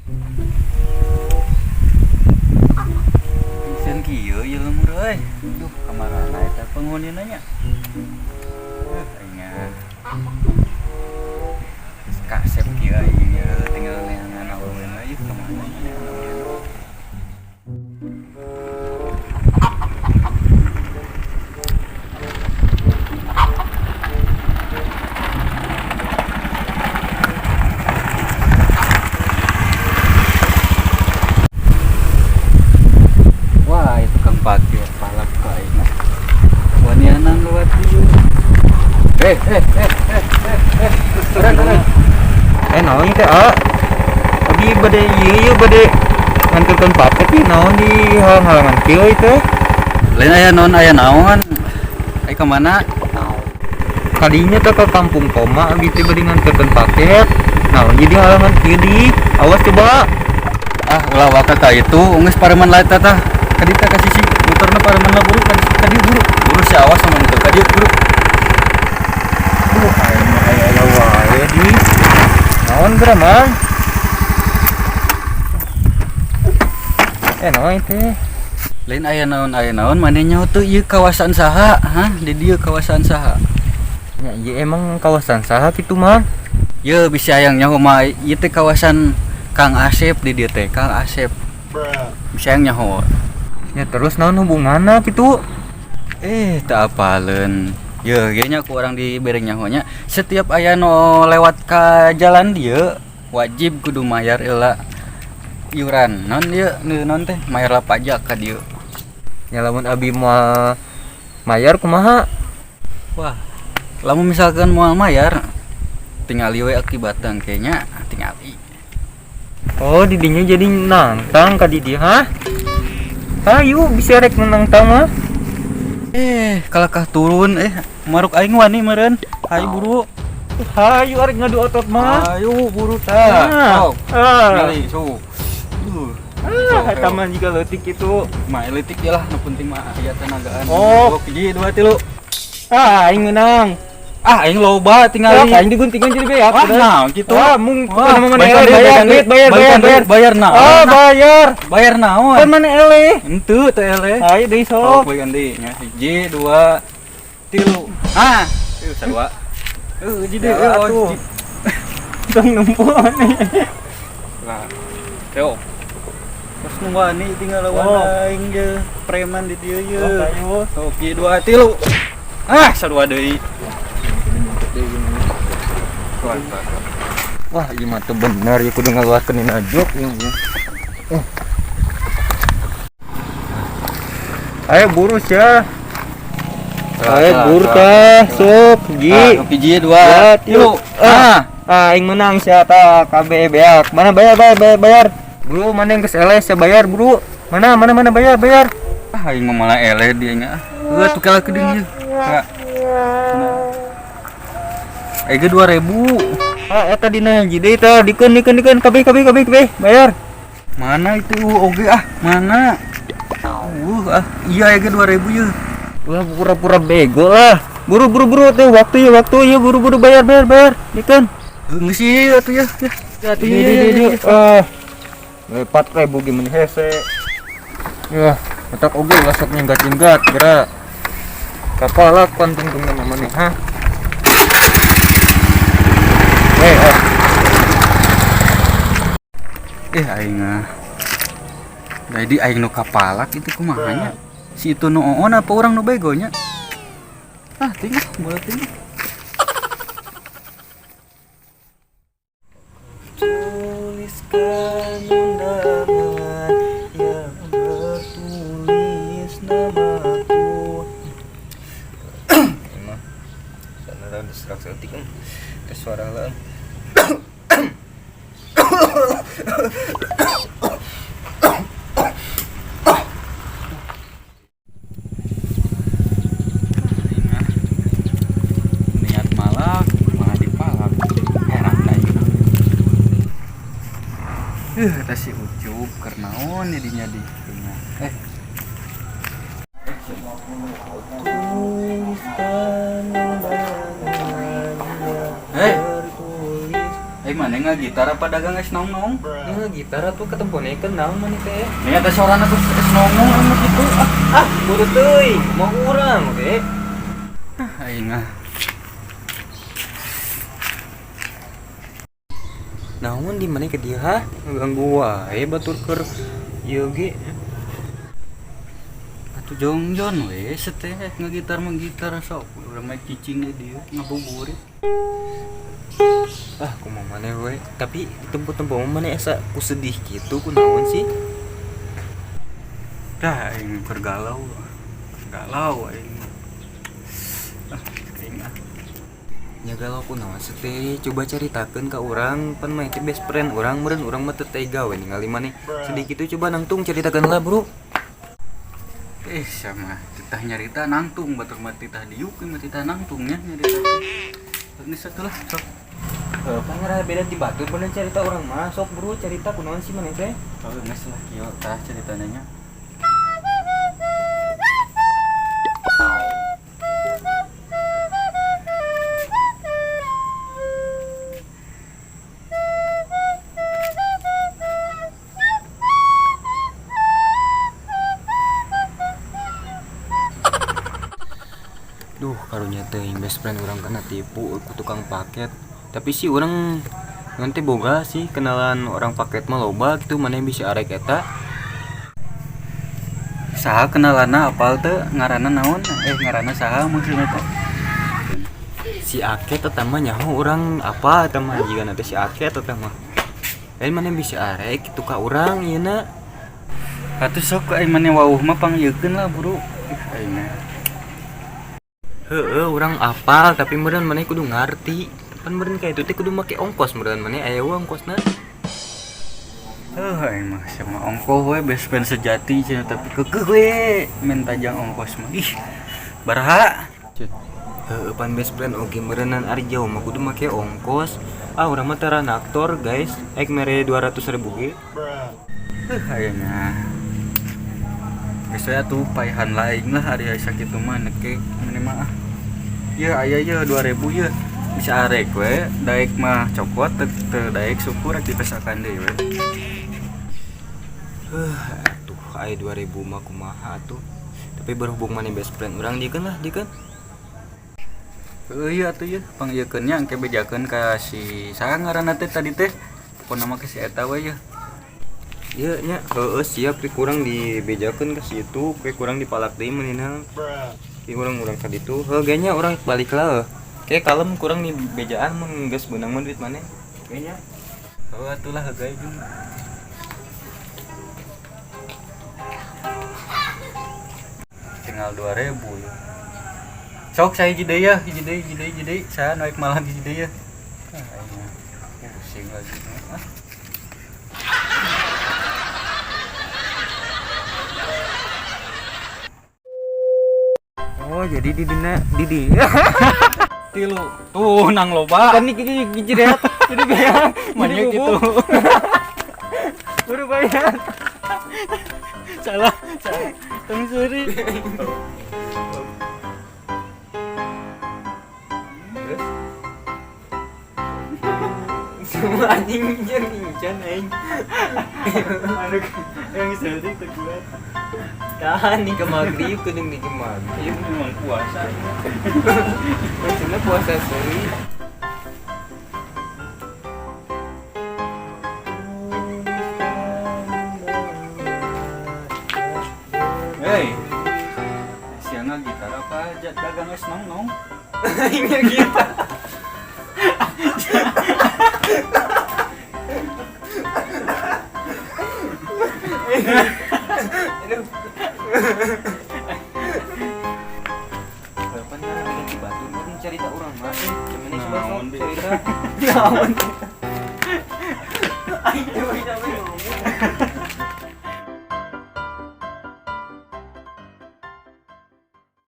Sen kieu ieu lemur euy. Duh, kamarana eta penghuni nanya. Aingna. Kasep kieu ieu tinggal neangan aweweun ieu kemana nya. Wah, itu kang parkir palak kae. Wanianan lewat dieu. Turun. Naon teh abi bade ieu bade nganturkeun paket ieu naon di halaman kieu teh. Lain aya naon? Ai ka mana? Kadinya teh ke kampung Koma abi teh bade nganturkeun paket. Naon jadi halaman kieu di. Awas coba. Ah, ulah waka ka itu geus pareman laet tah. Kadita ka sisi motorna pareman buru kadi buru. Buru si awas sama motor kadi buru. Aya wae di. Naon geura mang? Naon teh? Lain aya naon manehnya tuh ieu kawasan saha? Hah? Di dieu kawasan saha? Ya ieu emang kawasan saha kitu mang? Ye bisa hayang nyaho mah ieu teh kawasan Kang Asep di dieu teh, Kang Asep. Bisa hayang nyaho. Ya terus naon hubunganna kitu? Tak apaleun. Ye, ieu nya ku urang dibere nyahonya. Setiap aya nu lewat ka jalan dieu wajib kudu mayar heula iuran. Naon dieu? Naon teh? Mayar pajak ka dieu. Ya lamun abi moal mayar kumaha? Wah, lamun misalkan moal mayar tinggal we akibatang kayaknya tinggal Oh, di dinya jadi nangtang ka di dieu, hah? Hayu bisa rek nangtang mah. kalakah turun maruk aing wani meureun. Hayu buru. Hayu arek ngadu otot mah. Ayo buru tah. Ngali so. Eta mah jiga leutik kitu. Mah eletik ya lah, nu penting mah aya tenagaan. Oh, 1 2 3. Aing menang. Aing loba tinggal Aing diguntingkeun jadi beak. Nah, gitu. Mung bayar naon? Oh, bayar. Bayar naon? Kan mana ele? Henteu teh ele. Ayo deui Oh, sok. poe ganti nya 1 2 3. Sarua. Jadi atuh. Tong numpuk nih. Nah, teo. Terus nu wani tinggal lawan aing ge preman di dieu ye. Ayo. Oke 2 3. Sarua deui. Wah, ieu mah teu bener ya kudu ngaluarkeun dina jok ieu. Ayo buru sia. Ayo buru tah, sok hiji. Hiji 2 3. Aing menang sia tah KB beak. Mana bayar. Buru mana yang geus eleh sia bayar buru. Mana bayar. Aing mah malah eleh dia nya. Tuh kala kedeung ieu. Ega 2000. Eta dina hiji deui tah dikeun KB bayar. Mana itu oge mana? Iya ega 2000 ye. Wah pura-pura bego lah. Buru teh waktu ya buru bayar. Dikeun. Geus ieu atuh ya. Atuh ya. 4.000 gimana hese. Ya, otak oge lah sok nyenggat geura. Kapalak penting tunggu mana ha. Aing jadi aing nu kapalak itu kumaha nya? Si itu nu oon apa urang nu begonya? Tinggal boleh tinggal. Tuliskan undangan yang bertulis namaku. Emang sana diserak setik kan. Tes suara lah. Niat malak malah dipalak. Heran dah. Eta si Ucup keur naon dinya di. Mana nggak gitar apa dagang es nong-nong? Ya gitar tuh ketempone kenal mana teh. Ini ada seorang aku es nong-nong anu gitu. Buru teuing, mau urang oke. Aing mah. Naon di mana ke dia ha? Nganggu wae batur keur ieu ge. Atuh jongjon we seteh ngagitar menggitar sok urang mah cicing dia ngabuburit. Kumaha maneh we. Tapi tempo-tempo maneh asa ku sedih kitu kunaon sih? Dah aing bergalau. Galau aing. Aing mah. Nya galau kunaon sih teh? Coba caritakeun ka urang pan mah ke best friend urang meureun urang mah teu tega we ningali maneh sedih kitu coba nangtung caritakeun lah, Bro. Sama titah nyarita nangtung batur mah titah diuk mah titah nangtungnya nyarita. Ini satu lah sok. Kan ngara beda di batur bener cerita orang mah sok Bro cerita kunaon sih maneh teh? Oh, geus lah kieu tah ceritanya. Duh, karunya teh best friend orang kena tipu ku tukang paket. Tapi sih orang nanti boga sih kenalan orang paket mah loba gitu mana yang bisa arek eta. Saha kenalanna apal teu ngaranna naon? Ngaranna saha maksudna teh? Si Aket eta mah nyaho urang apa eta mah jiga nanti si Aket eta mah. Lain mana yang bisa arek kitu ka urang ieu na. Atuh sok aing mane wawuh mah pangyeukeun lah, Bro. Aing mah. Heeh, urang apal tapi meureun maneh kudu ngarti. Pan meureun ka itu teh kudu make ongkos meureun maneh aya we ongkosna. Aing mah sama ongkoh we best friend sejati cenah tapi keukeuh we men tajang ongkos mah. Ih, baraha. Heeh, pan best friend oge meureunan ari jauh mah kudu make ongkos. Urang mah tara aktor, guys. Ek mere 200.000 ge. Aing mah. Geus we atuh paehan laing lah ari sakitu mah neke mane mah. Ieu aya ieu 2000 ieu. Bisa arek we, daek mah copot teu daek syukur rek dipesakan deui we. Atuh aya 2000 mah kumaha atuh. Tapi berhubung maneh best friend urang dikeun lah, dikeun. Iya atuh ieu pangieukeun nya engke bejakeun ka si saha ngaranna teh tadi teh. Pokona mah ke si eta we ieu. Ieu nya heueuh siap ke kurang dibejakeun ka situ, ke kurang dipalak deui meunina. Ki urang-urang ka ditu. Heuh nya urang balik lah. Kayak kalem kurang nih bejaan mun geus beunang mah duit maneh. Kayaknya. Oh atuh lah heugai jeung. Tinggal 2000 ya. Sok saya hiji deui ya, hiji deui. Saya naik malam hiji deui ya. Pusing lagi. Oh, jadi di dina Didi. Tilu. Tuh nang loba. Kan iki gijret. Jadi bayar. Manya gitu. Baru bayar. Salah. Tong suri. Semua anjing incan aing. Anu yang seri teh kuat. Tahan nih ke maghrib kudu di maghrib. Memang puasa. Maksudnya puasa seri. Hei. Siangna gitar apa dagang es nong-nong? Ini gitar. Kapan ngarang ganti batu mungkin cerita orang mah gimana sih Naon, Bi? cerita naon ayo ngomong